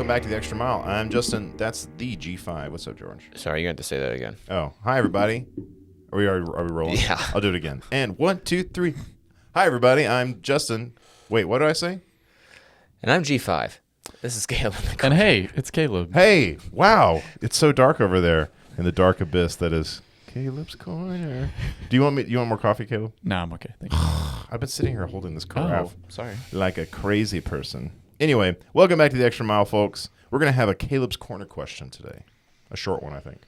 back to the Extra Mile. I'm Justin. That's the G5. What's up, George? Sorry, you're going to have to say that again. Oh, hi everybody. Are we rolling? Yeah. I'll do it again. And 1, 2, 3. Hi everybody. I'm Justin. Wait, what did I say? And I'm G5. This is Caleb. And hey, it's Caleb. Hey, wow. It's so dark over there in the dark abyss that is Caleb's Corner. Do you want more coffee, Caleb? No, I'm okay. Thank you. I've been sitting here holding this carafe Sorry. like a crazy person. Anyway, welcome back to the Extra Mile, folks. We're going to have a Caleb's Corner question today. A short one, I think.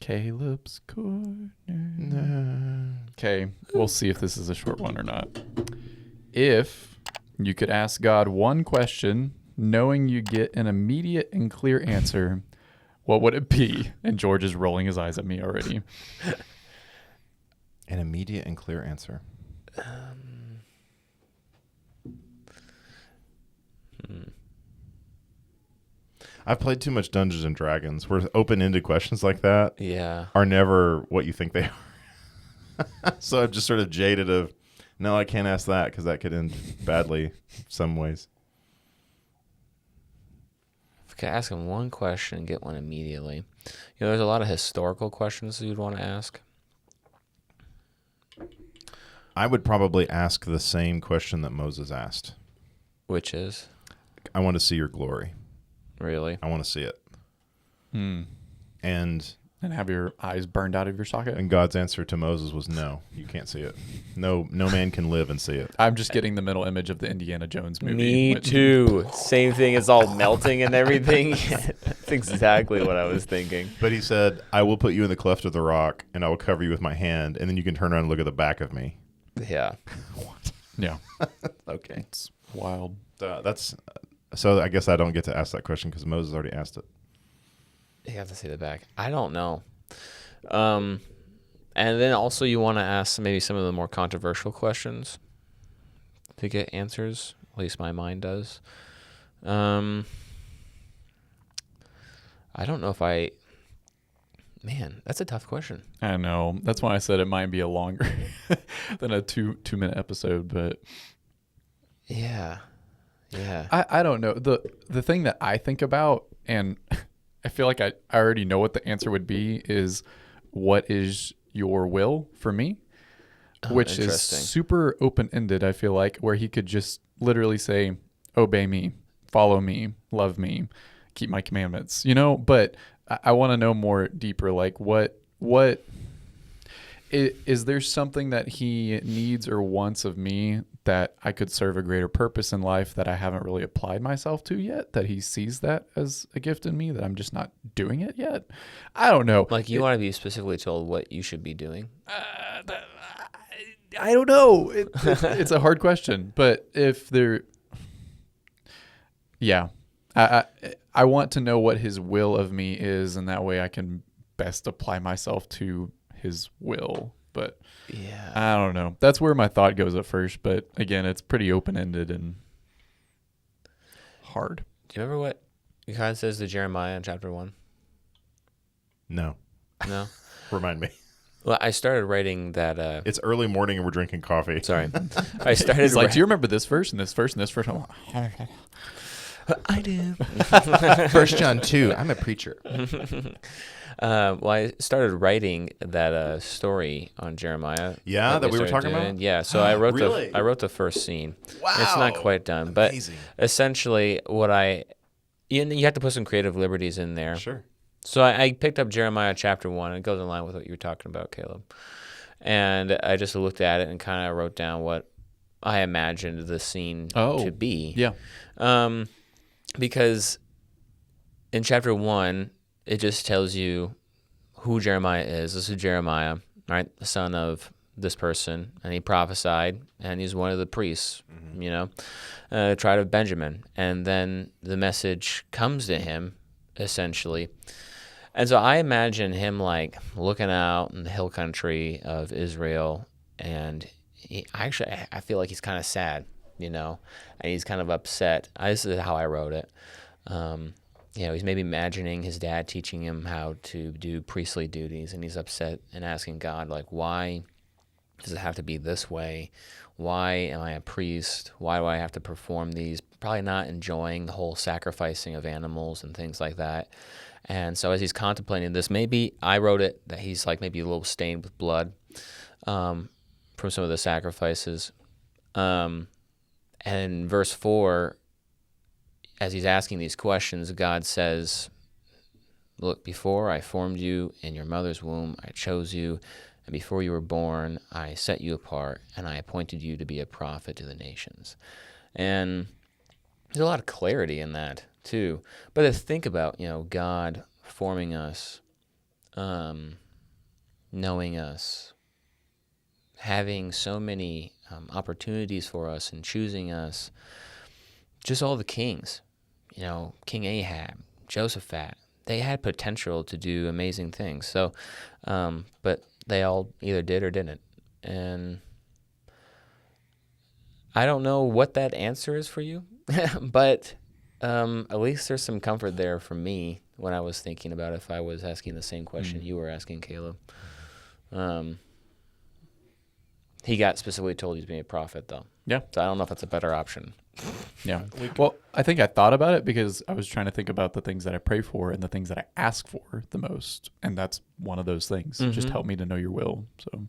Caleb's Corner. Okay, we'll see if this is a short one or not. If you could ask God one question, knowing you get an immediate and clear answer, what would it be? And George is rolling his eyes at me already. An immediate and clear answer. I've played too much Dungeons and Dragons where open-ended questions like that are never what you think they are. So I'm just sort of jaded of, no, I can't ask that because that could end badly some ways. If I could ask him one question and get one immediately. There's a lot of historical questions you'd want to ask. I would probably ask the same question that Moses asked. Which is? I want to see your glory. Really? I want to see it. And have your eyes burned out of your socket? And God's answer to Moses was no, you can't see it. No man can live and see it. I'm just getting the mental image of the Indiana Jones movie. Me too. Same thing. It's all melting and everything. That's exactly what I was thinking. But he said, I will put you in the cleft of the rock, and I will cover you with my hand, and then you can turn around and look at the back of me. Yeah. What? Yeah. Okay. It's wild. So I guess I don't get to ask that question because Moses already asked it. You have to see the back. I don't know. And then also you want to ask maybe some of the more controversial questions to get answers. At least my mind does. I don't know if Man, that's a tough question. I know. That's why I said it might be a longer than a two-minute episode, but yeah. I don't know. The thing that I think about, and I feel like I already know what the answer would be, is what is your will for me? Which is super open-ended, I feel like, where he could just literally say, obey me, follow me, love me, keep my commandments, but I want to know more deeper, like what is there something that he needs or wants of me that I could serve a greater purpose in life that I haven't really applied myself to yet, that he sees that as a gift in me, that I'm just not doing it yet? I don't know. Like you want to be specifically told what you should be doing? I don't know. It's a hard question, but if there... Yeah. I want to know what his will of me is, and that way I can best apply myself to his will. But yeah, I don't know. That's where my thought goes at first. But again, it's pretty open-ended and hard. Do you remember what God says to Jeremiah in chapter 1? No. Remind me. Well, I started writing that. It's early morning and we're drinking coffee. Sorry. I started. It's like, do you remember this verse and this verse and this verse? I do. 1 John 2. I'm a preacher. Well, I started writing that story on Jeremiah. Yeah, that we were talking about? Yeah, so I wrote Really? I wrote the first scene. Wow. It's not quite done, Amazing. but essentially you have to put some creative liberties in there. Sure. So I picked up Jeremiah chapter 1. It goes in line with what you were talking about, Caleb. And I just looked at it and kind of wrote down what I imagined the scene to be. Yeah. Because in chapter 1, it just tells you who Jeremiah is. This is Jeremiah, right? The son of this person. And he prophesied, and he's one of the priests, tribe of Benjamin. And then the message comes to him, essentially. And so I imagine him like looking out in the hill country of Israel, and I feel like he's kind of sad, and he's kind of upset. This is how I wrote it. He's maybe imagining his dad teaching him how to do priestly duties, and he's upset and asking God, like, why does it have to be this way? Why am I a priest? Why do I have to perform these? Probably not enjoying the whole sacrificing of animals and things like that. And so as he's contemplating this, maybe I wrote it that he's like maybe a little stained with blood from some of the sacrifices. And in verse 4, as he's asking these questions, God says, look, before I formed you in your mother's womb, I chose you. And before you were born, I set you apart, and I appointed you to be a prophet to the nations. And there's a lot of clarity in that, too. But to think about, God forming us, knowing us, having so many opportunities for us and choosing us, just all the kings, King Ahab, Jehoshaphat, they had potential to do amazing things. So, but they all either did or didn't. And I don't know what that answer is for you, but at least there's some comfort there for me when I was thinking about if I was asking the same question you were asking, Caleb. He got specifically told he's being a prophet, though. Yeah. So I don't know if that's a better option. Yeah. Well, I think I thought about it because I was trying to think about the things that I pray for and the things that I ask for the most. And that's one of those things. Mm-hmm. Just help me to know your will. So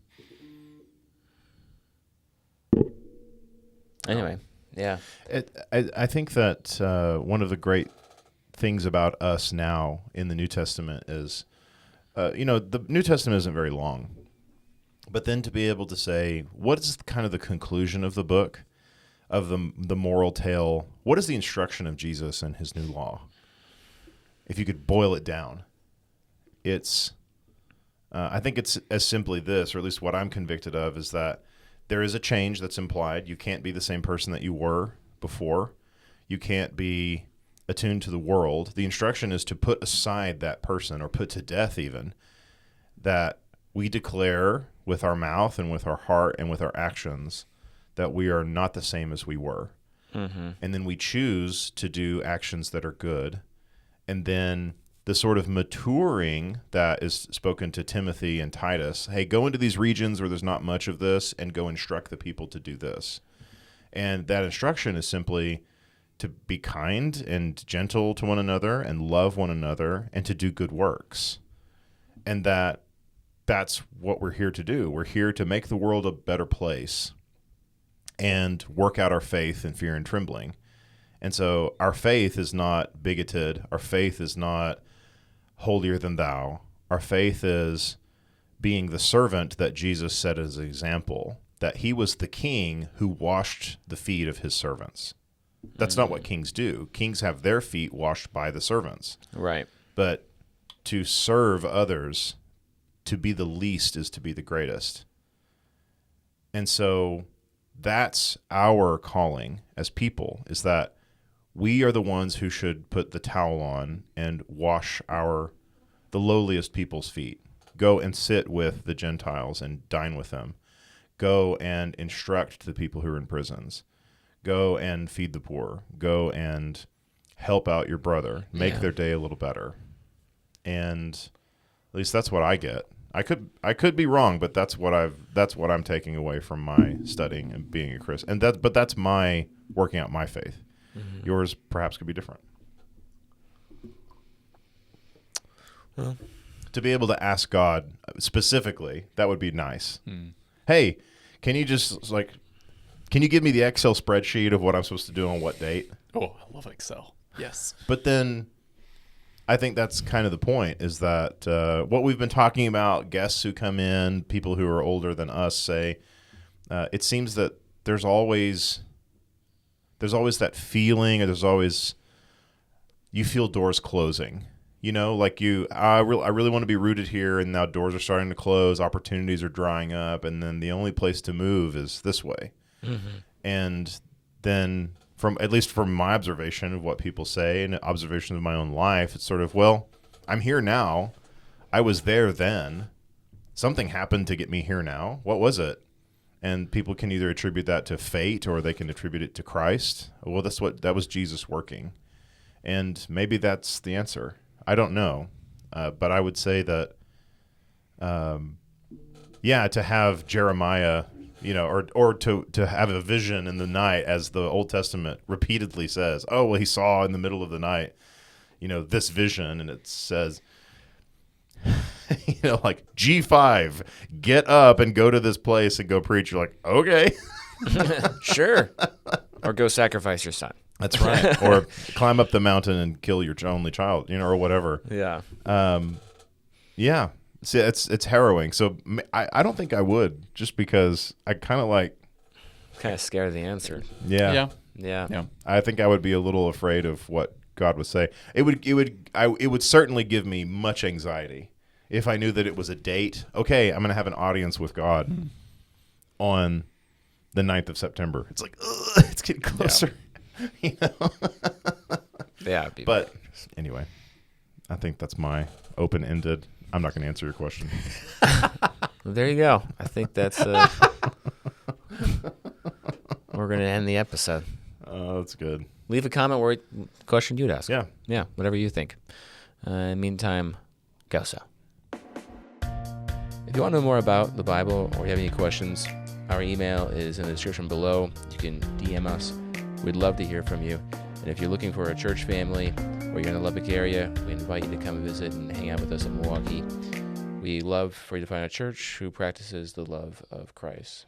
anyway, yeah. I think that one of the great things about us now in the New Testament is, the New Testament isn't very long. But then to be able to say, what is kind of the conclusion of the book, of the moral tale? What is the instruction of Jesus and his new law? If you could boil it down, I think it's as simply this, or at least what I'm convicted of, is that there is a change that's implied. You can't be the same person that you were before. You can't be attuned to the world. The instruction is to put aside that person, or put to death even, that we declare with our mouth and with our heart and with our actions that we are not the same as we were. Mm-hmm. And then we choose to do actions that are good. And then the sort of maturing that is spoken to Timothy and Titus, hey, go into these regions where there's not much of this and go instruct the people to do this. And that instruction is simply to be kind and gentle to one another and love one another and to do good works. And that's what we're here to do. We're here to make the world a better place and work out our faith in fear and trembling. And so our faith is not bigoted. Our faith is not holier than thou. Our faith is being the servant that Jesus set as an example, that he was the king who washed the feet of his servants. That's not what kings do. Kings have their feet washed by the servants. Right. But to serve others, to be the least is to be the greatest. And so that's our calling as people, is that we are the ones who should put the towel on and wash the lowliest people's feet. Go and sit with the Gentiles and dine with them. Go and instruct the people who are in prisons. Go and feed the poor. Go and help out your brother. Make their day a little better. And at least that's what I get. I could be wrong, but that's what I'm taking away from my studying and being a Christian. But that's my working out my faith. Mm-hmm. Yours perhaps could be different. Well, to be able to ask God specifically, that would be nice. Hey, can you give me the Excel spreadsheet of what I'm supposed to do on what date? Oh, I love Excel. Yes. But then I think that's kind of the point, is that what we've been talking about, guests who come in, people who are older than us say, it seems that there's always that feeling, or you feel doors closing. I really want to be rooted here, and now doors are starting to close, opportunities are drying up, and then the only place to move is this way. Mm-hmm. And then at least from my observation of what people say and observation of my own life, it's sort of, well, I'm here now. I was there then. Something happened to get me here now. What was it? And people can either attribute that to fate or they can attribute it to Christ. Well, that was Jesus working. And maybe that's the answer. I don't know. But I would say that, to have Jeremiah, or to have a vision in the night, as the Old Testament repeatedly says. Oh, well, he saw in the middle of the night, this vision, and it says, like G5, get up and go to this place and go preach. You're like, okay, sure, or go sacrifice your son. That's right, or climb up the mountain and kill your only child, or whatever. Yeah, yeah. See, it's harrowing. So I don't think I would, just because I kind of scared of the answer. Yeah. I think I would be a little afraid of what God would say. It would certainly give me much anxiety if I knew that it was a date. Okay, I'm going to have an audience with God on the 9th of September. It's like, ugh, it's getting closer. Yeah. But anyway, I think that's my open-ended. I'm not going to answer your question. Well, there you go. I think that's we're going to end the episode. Oh, that's good. Leave a comment where question you'd ask. Yeah, whatever you think. In the meantime, go so. If you want to know more about the Bible or you have any questions, our email is in the description below. You can DM us. We'd love to hear from you. And if you're looking for a church family or you're in the Lubbock area, we invite you to come visit and hang out with us in Milwaukee. We love for you to find a church who practices the love of Christ.